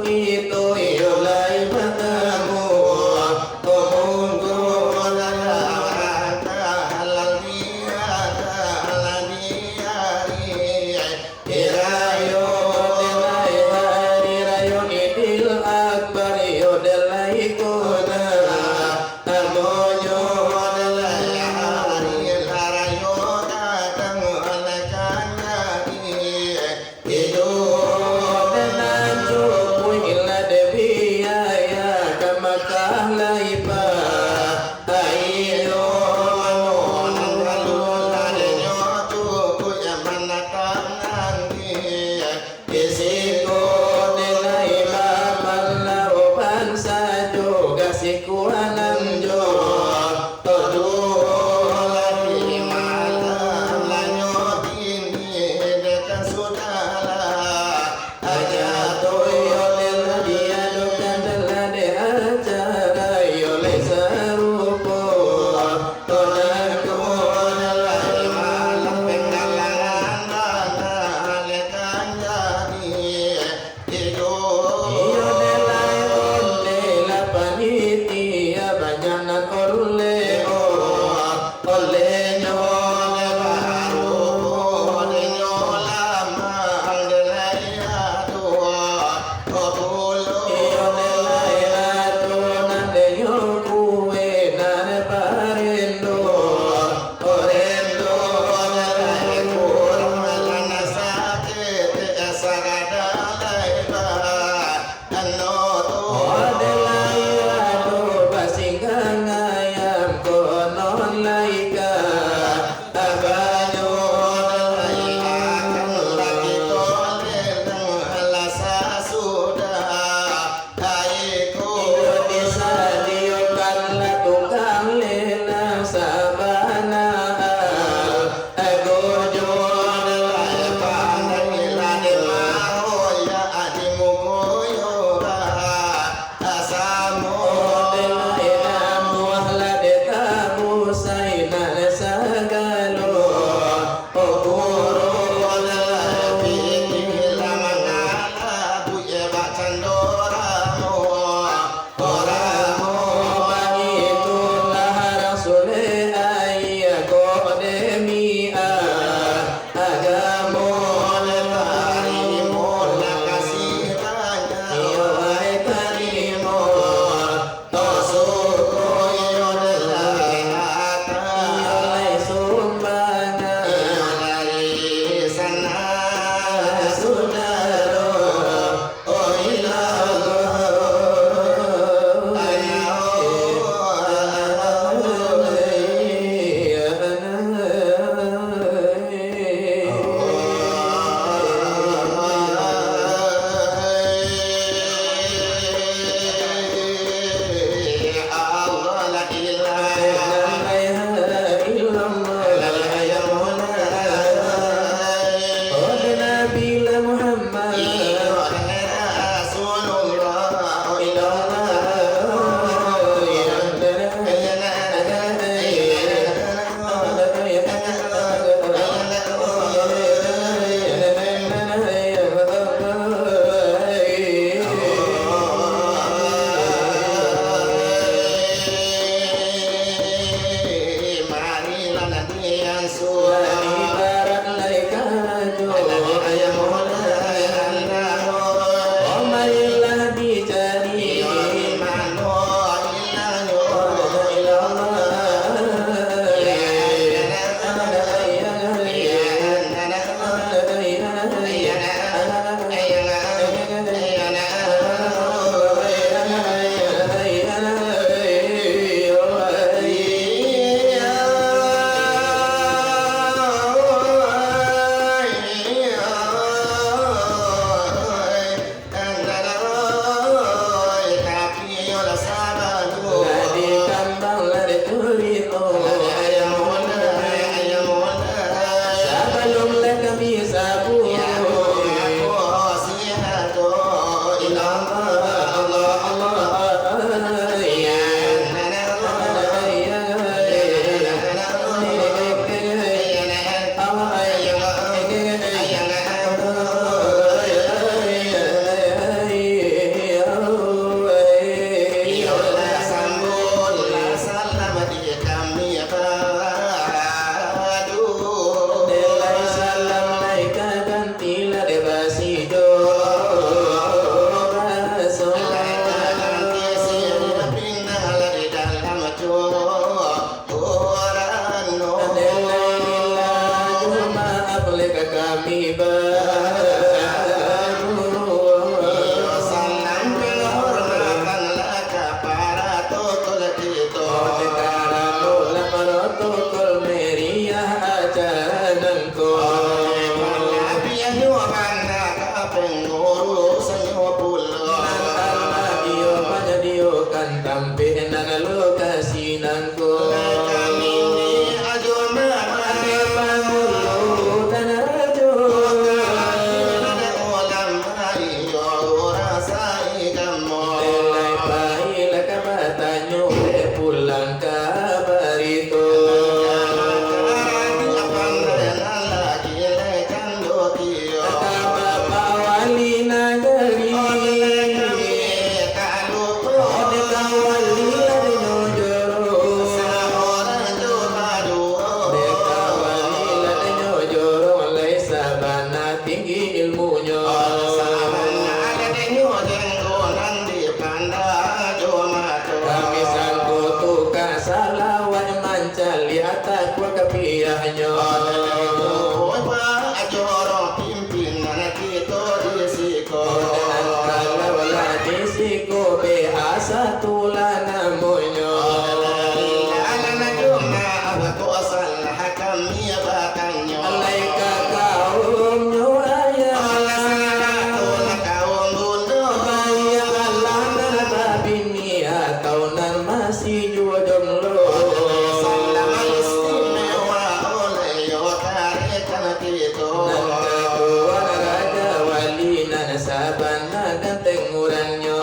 Gitu satu lana monyo lana jumna awatu asal hakam ya batanyo alaika kaum nyo ayah kaum bundo bayang alana babini atau nan masih jodoh salama istimewa oleh yo tarekan itu Nagkakuan raja wali nan saban naganteng uranyo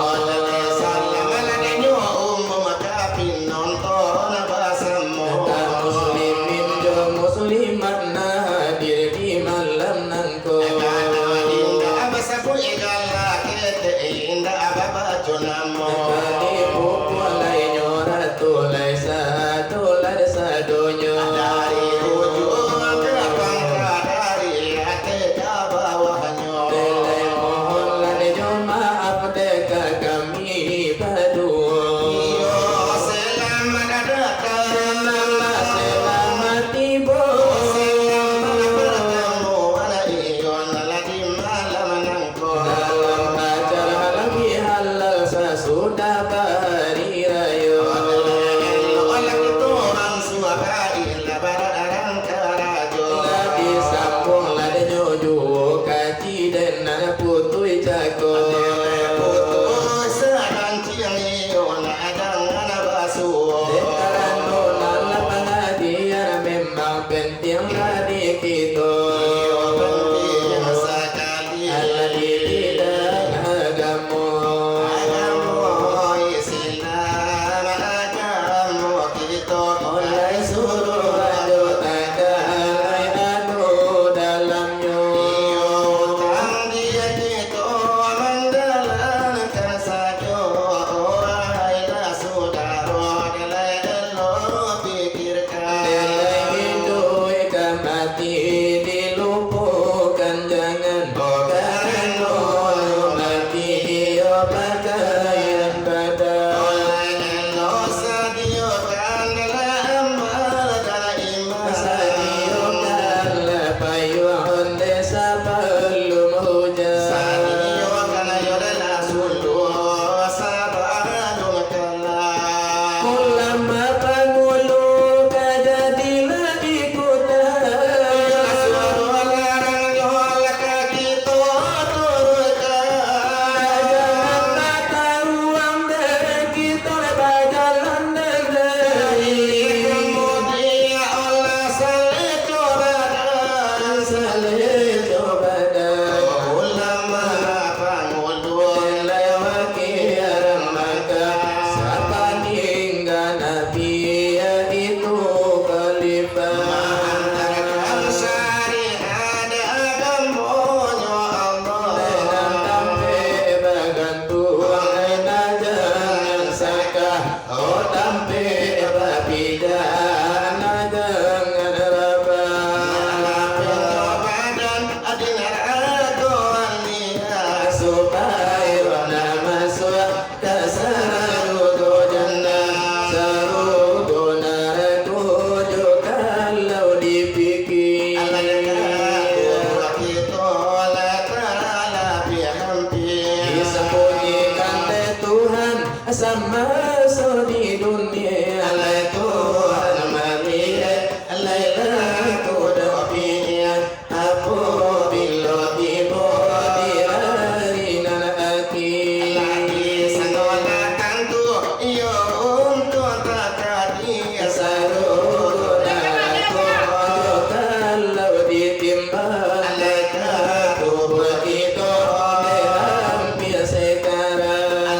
salama lanenyo umum kapin nonton basamo muslimin jo muslimat na hadir di malam nangko indah basapu igala kete indah ababa chonamo kali buku alai nyora tulai satu lada sadonyo dari ujung ke pangkat dari hati ke bawahnya Belai mohon lada jo maaf deka kami berdua iyo selamat datang Selamat tiba selamat bertemu anak iyon lagi malam nangko dalam acara halal halal sesudah hari raya oleh itu orang suaka illa barang karajo Ladi sambung lada nyojo kaji dan nana putui jago putus sedang ciang iyon adang anak basuh Dekaran nolala pengadian memang penting ladi kita penting sekali Aladi tidak agama agama Islam agama kita Oleh suruh ado tanda alai ado dalamnya tang dia kita menjalankan saja wahailah saudara elo pikirkan Delai hidup ikan mati dilupakan jangan Karena mati dia pakaian badan elo sadiokan dalam dalam iman Sadiokanlah payuhan desa belum hujan sadiokan yodalah sundu sabarung kalah Ulama pangulu kajadilah ikutan Jangan kata ruang dari kita berjalan negeri Salih coba lewati arang maka siapa hingga nabi yaitu khalifah Lenang tampe bagantuang ena jangan saka Oh tampe babidana jangan supaya nama suat kasarudo jannah sarudo narakujo kalau dipikir disembunyikan teh Tuhan sama so di dunia alai Tuhan maria alai laku dopinya apa bila tiba di hari nan akhir sarudo narakujo kalau ditimbang aku begitu hampir sekarang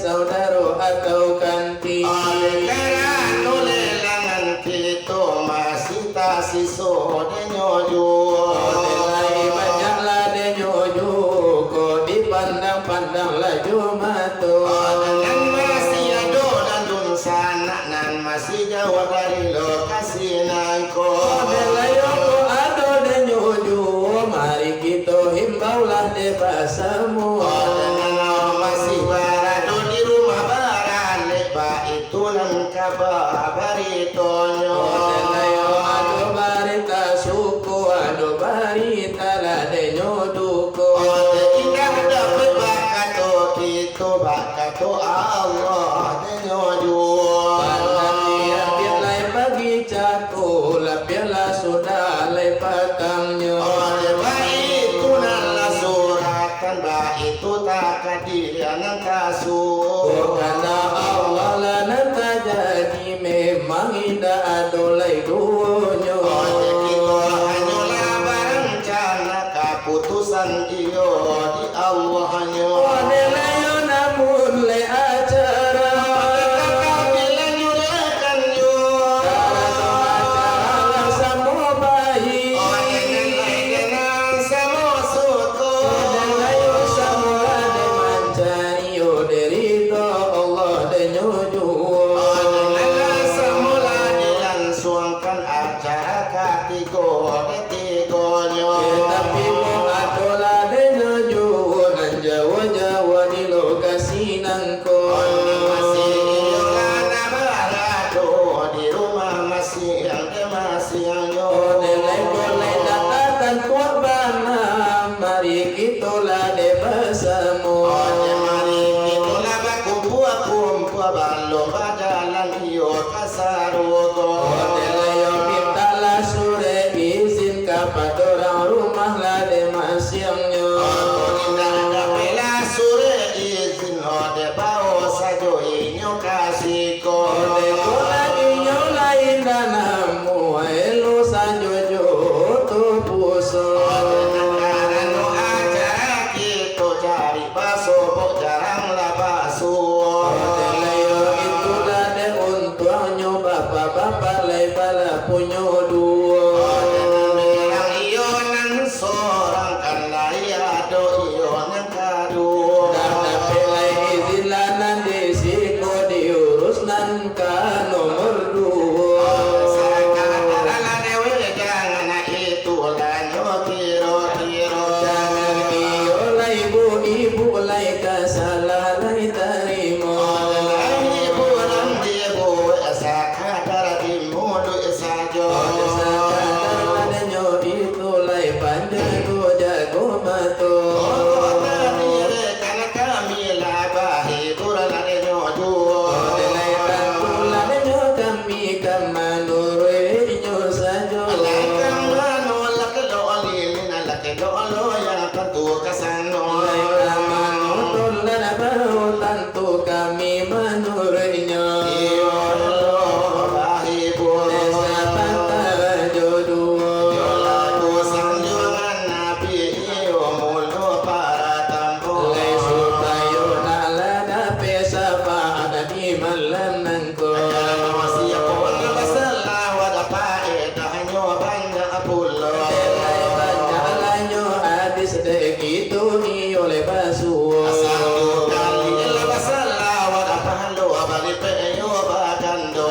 saudara atau kanti. Oleh karena nulelangan kita masih tak siso denyojo. Nilai banyaklah denyojo, kau dipandang-pandang laju matu. Nan masih ado dan dun sana nan masih jauh dari lokasi nangko. Nilai kau ado denyojo, mari kita himbaulah deba semua. Masih barado di rumah barale ba itu nan kabari tonyo. Nilai ado barita suku, ado barita lah denyoduko. Indah dapat bakato kita bakato Allah denyojo. Biarlah bagi cako, biarlah sudah lepatangnya. Oleh baik itu nala suratan baik itu tak kadiran kasur. Karena Allah lah nanti jadi memang tidak ada lagi dunia. Oleh kita hanyalah berencana keputusan iyo di Allahnya. Nelayo namun le acara. Kami lanjutkan yo. Acara sama baik. Dengan sama suku. Nelayo sama de mancari yo derita Allah dan nyuju. Dengan semula dilangsungkan acara ketiga-tiganya. Tapi kau adalah dan nyuju nan Jawa-Jawa di lokasi nangko. Masih iyo karena berado di rumah masih yang yo. Nilai boleh datakan kuabana, mari kita lah de bersama. Mari kita lah berkumpul balong berjalan iyo kasarugo. Nilai mintalah sore izin kepada orang rumah lah de masyangnya. Indah kapela sore izin ode bau sajo inyo kasiko. Lagi nyolain danamu, elo sanjojo tu puso. Karena acara kita cari baso jarang lah baso. Nelayo itulah de untungnya bapak-bapak lai bala punya dua. Bilang iyo nan sorang kan lai ado iyo nan kadu. Karena pelai izilanan desiko diurus nan ka nomor dua. Sakadara dewe jangan itu lanyo kiro-kiro. Jangan iyo lai ibu lai kasalah lai tarimo. Ibu dan ibu sakadara di mudu sajo. Sakadar adanya itu lai panjago jago mato. Karena kami lah bahibur lanyo juo. Lai pantulah adanya kami kamanurenya sajo. Lai kamanutun lana baru tantu kami manurenya. Desa pantai jodoh. Lai supaya nala dape sapa ada di malam nangko. Lai banyak lanyo hadis dek itu ni oleh basuh.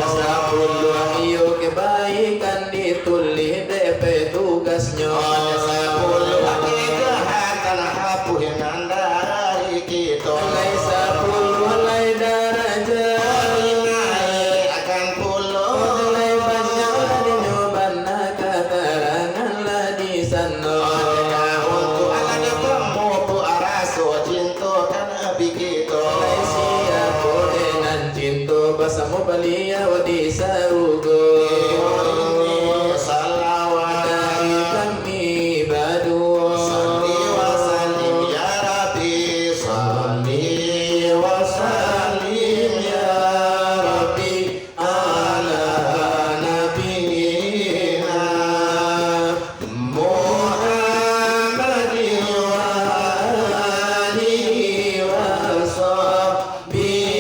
Sabuluh iyo kebaikan ditulis DP tugasnya. Lai sapuluh lai daraja. Lai banyak lah nyobana keterangan lah di sana. Lai siapa dengan cinta bersama belia di sarugo. Dari kami berdua. Muhammad wa alihi wa sahbihi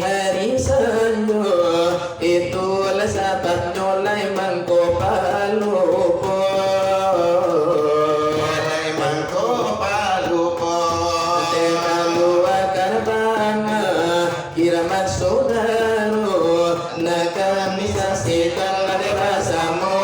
hari sanjo, itulah sebab nyolai mangko palupo. Nyolai mangko palupo. Tekan dua karbana, kiramat saudaro, nak kami saksikan lada samo.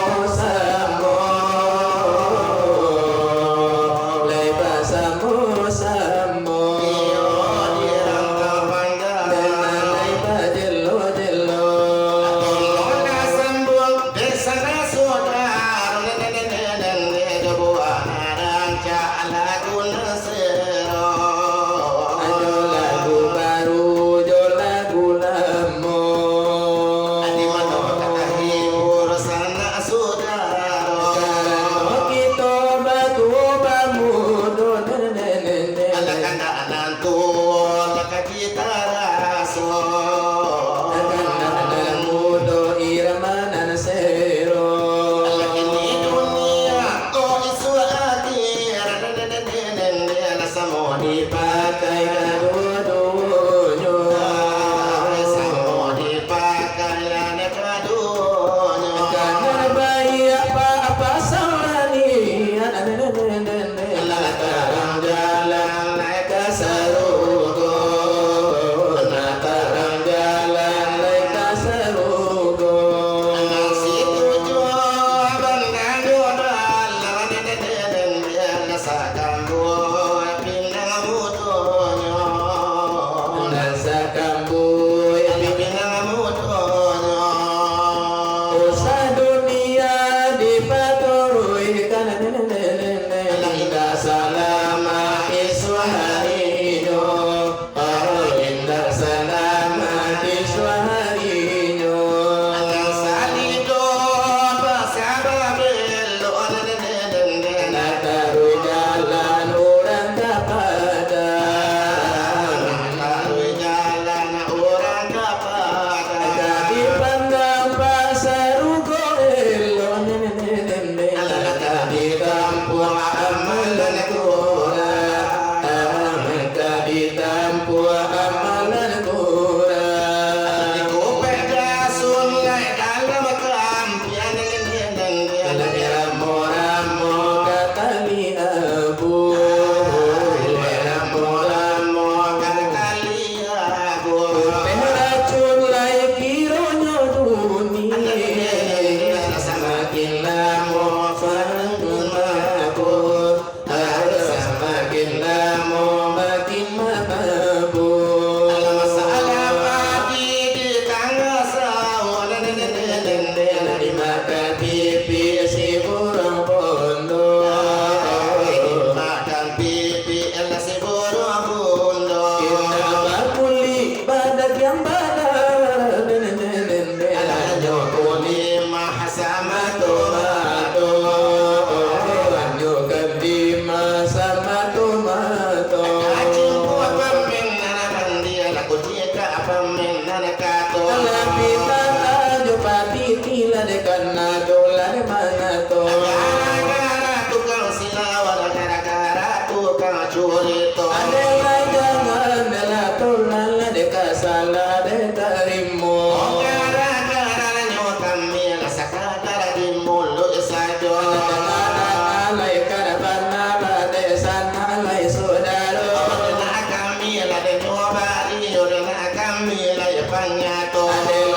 Kami lah ya panyato.